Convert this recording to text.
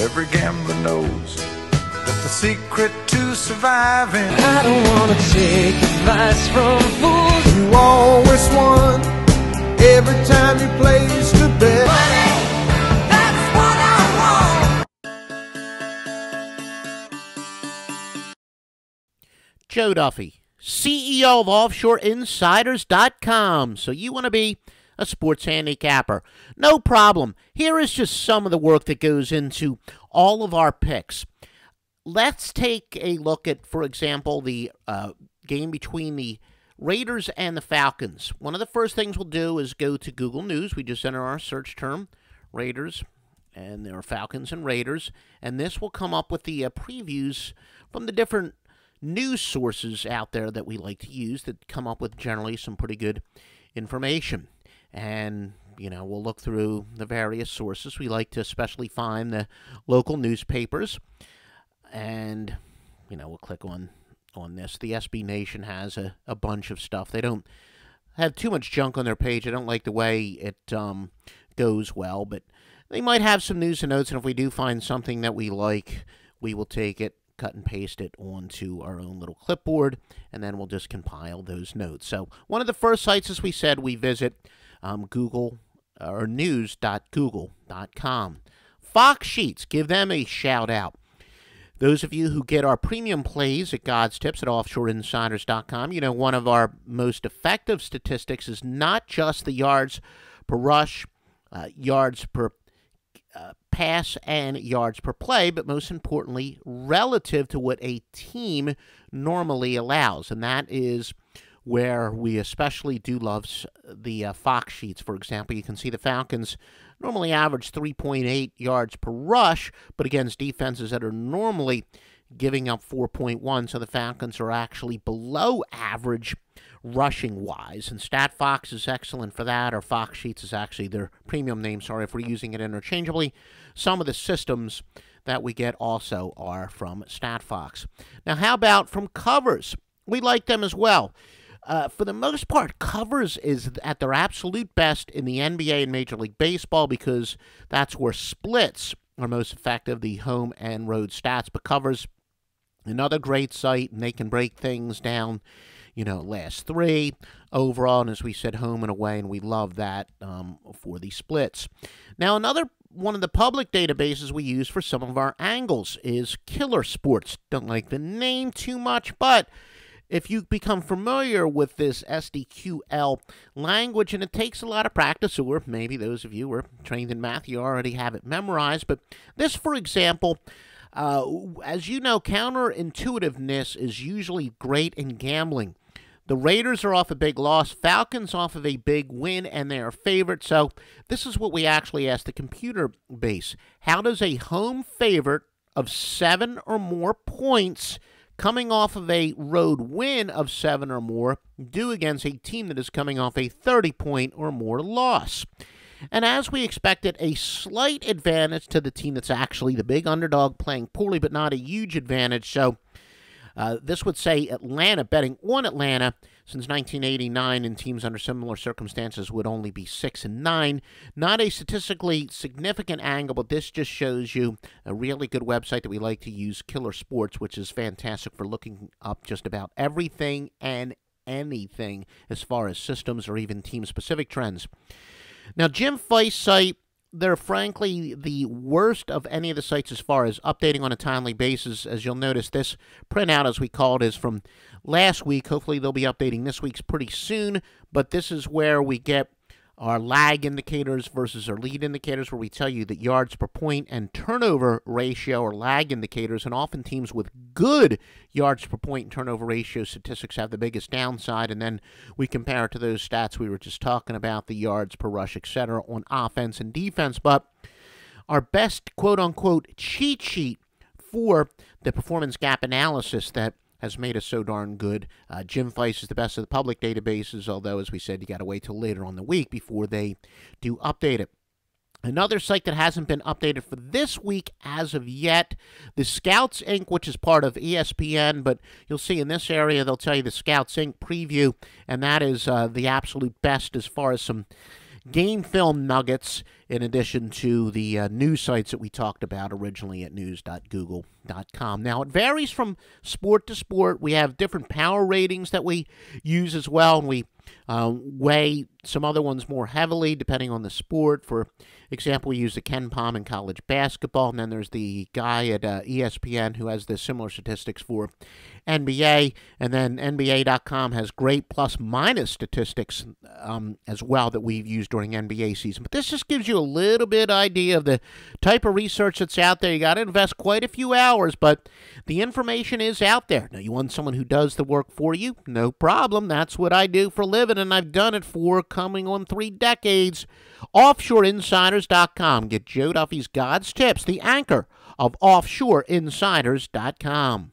Every gambler knows that the secret to surviving, I don't wanna take advice from fools. You always won every time you placed a bet. Money, that's what I want. Joe Duffy, CEO of OffshoreInsiders.com. So you want to be a sports handicapper? No problem. Here is just some of the work that goes into all of our picks. Let's take a look at, for example, the game between the Raiders and the Falcons. One of the first things we'll do is go to Google News. We just enter our search term, Raiders, and there are Falcons and Raiders, and this will come up with the previews from the different news sources out there that we like to use that come up with generally some pretty good information. And, you know, we'll look through the various sources. We like to especially find the local newspapers. And, you know, we'll click on this. The SB Nation has a bunch of stuff. They don't have too much junk on their page. I don't like the way it goes well. But they might have some news and notes. And if we do find something that we like, we will take it, cut and paste it onto our own little clipboard, and then we'll just compile those notes. So one of the first sites, as we said, we visit Google or news.google.com. Foxsheets, give them a shout out. Those of you who get our premium plays at God's Tips at OffshoreInsiders.com, you know one of our most effective statistics is not just the yards per rush, yards per pass, and yards per play, but most importantly, relative to what a team normally allows. And that is where we especially do love the Foxsheets. For example, you can see the Falcons normally average 3.8 yards per rush, but against defenses that are normally giving up 4.1, so the Falcons are actually below average rushing-wise. And StatFox is excellent for that, or Foxsheets is actually their premium name, sorry if we're using it interchangeably. Some of the systems that we get also are from StatFox. Now, how about from covers? We like them as well. For the most part, covers is at their absolute best in the NBA and Major League Baseball because that's where splits are most effective, the home and road stats. But covers, another great site, and they can break things down, you know, last three overall, and as we said, home and away, and we love that for the splits. Now, another one of the public databases we use for some of our angles is Killer Sports. Don't like the name too much, but if you become familiar with this SDQL language, and it takes a lot of practice, or maybe those of you who are trained in math, you already have it memorized, but this, for example, as you know, counterintuitiveness is usually great in gambling. The Raiders are off a big loss, Falcons off of a big win, and they are favored. So this is what we actually asked the computer base. How does a home favorite of 7 or more points coming off of a road win of 7 or more do against a team that is coming off a 30-point or more loss? And as we expected, a slight advantage to the team that's actually the big underdog playing poorly, but not a huge advantage. So this would say Atlanta, betting on Atlanta since 1989, and teams under similar circumstances would only be 6-9. Not a statistically significant angle, but this just shows you a really good website that we like to use, Killer Sports, which is fantastic for looking up just about everything and anything as far as systems or even team-specific trends. Now, Jim Feist's site, they're frankly the worst of any of the sites as far as updating on a timely basis. As you'll notice, this printout, as we call it, is from last week. Hopefully, they'll be updating this week's pretty soon. But this is where we get our lag indicators versus our lead indicators, where we tell you that yards per point and turnover ratio are lag indicators, and often teams with good yards per point and turnover ratio statistics have the biggest downside, and then we compare it to those stats we were just talking about, the yards per rush, etc., on offense and defense. But our best quote-unquote cheat sheet for the performance gap analysis that has made us so darn good. Jim Feist is the best of the public databases, although, as we said, you got to wait till later on the week before they do update it. Another site that hasn't been updated for this week as of yet, the Scouts Inc., which is part of ESPN, but you'll see in this area they'll tell you the Scouts Inc. preview, and that is the absolute best as far as some game film nuggets. in addition to the news sites that we talked about originally at news.google.com. Now, it varies from sport to sport. We have different power ratings that we use as well, and we weigh some other ones more heavily depending on the sport. For example, we use the Ken Pom in college basketball, and then there's the guy at ESPN who has the similar statistics for NBA, and then NBA.com has great plus-minus statistics as well that we've used during NBA season. But this just gives you a little bit idea of the type of research that's out there. You got to invest quite a few hours, but the information is out there. Now, you want someone who does the work for you? No problem. That's what I do for a living, and I've done it for coming on 3 decades. OffshoreInsiders.com. Get Joe Duffy's God's Tips, the anchor of OffshoreInsiders.com.